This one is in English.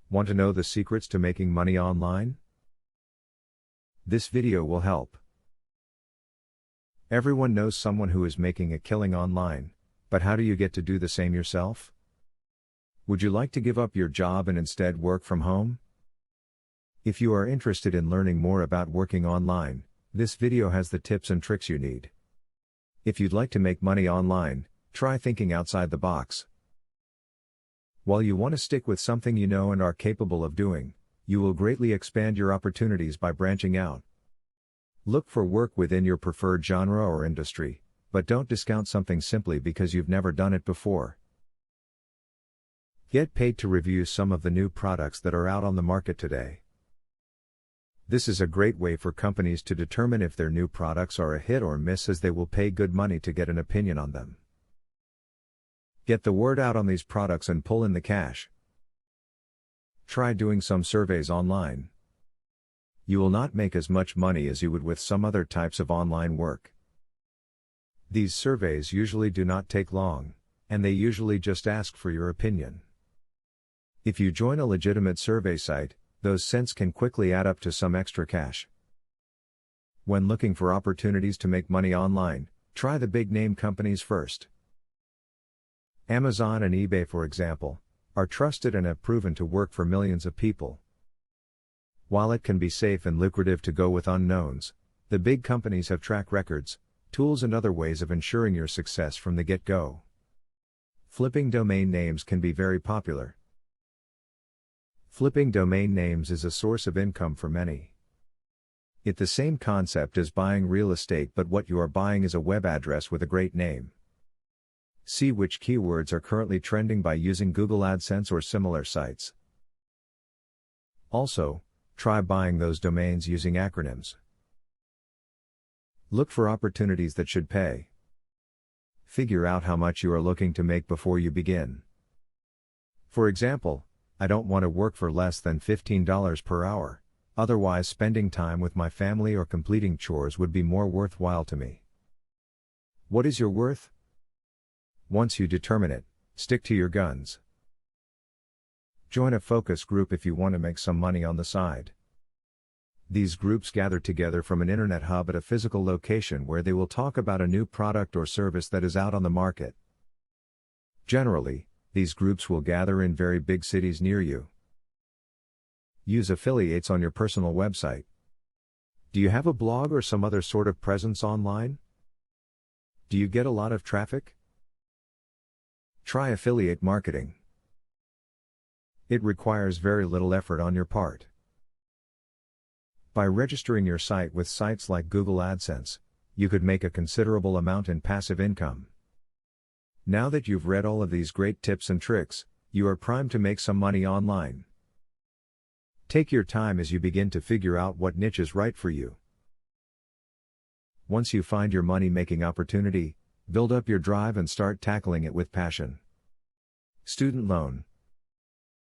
Want to know the secrets to making money online? This video will help. Everyone knows someone who is making a killing online, but how do you get to do the same yourself? Would you like to give up your job and instead work from home? If you are interested in learning more about working online, this video has the tips and tricks you need. If you'd like to make money online, try thinking outside the box. While you want to stick with something you know and are capable of doing, you will greatly expand your opportunities by branching out. Look for work within your preferred genre or industry, but don't discount something simply because you've never done it before. Get paid to review some of the new products that are out on the market today. This is a great way for companies to determine if their new products are a hit or miss, as they will pay good money to get an opinion on them. Get the word out on these products and pull in the cash. Try doing some surveys online. You will not make as much money as you would with some other types of online work. These surveys usually do not take long, and they usually just ask for your opinion. If you join a legitimate survey site, those cents can quickly add up to some extra cash. When looking for opportunities to make money online, try the big name companies first. Amazon and eBay, for example, are trusted and have proven to work for millions of people. While it can be safe and lucrative to go with unknowns, the big companies have track records, tools and other ways of ensuring your success from the get-go. Flipping domain names can be very popular. Flipping domain names is a source of income for many. It's the same concept as buying real estate, but what you are buying is a web address with a great name. See which keywords are currently trending by using Google AdSense or similar sites. Also, try buying those domains using acronyms. Look for opportunities that should pay. Figure out how much you are looking to make before you begin. For example, I don't want to work for less than $15 per hour, otherwise spending time with my family or completing chores would be more worthwhile to me. What is your worth? Once you determine it, stick to your guns. Join a focus group if you want to make some money on the side. These groups gather together from an internet hub at a physical location where they will talk about a new product or service that is out on the market. Generally, these groups will gather in very big cities near you. Use affiliates on your personal website. Do you have a blog or some other sort of presence online? Do you get a lot of traffic? Try affiliate marketing. It requires very little effort on your part. By registering your site with sites like Google AdSense, you could make a considerable amount in passive income. Now that you've read all of these great tips and tricks, you are primed to make some money online. Take your time as you begin to figure out what niche is right for you. Once you find your money-making opportunity, build up your drive and start tackling it with passion. Student loan,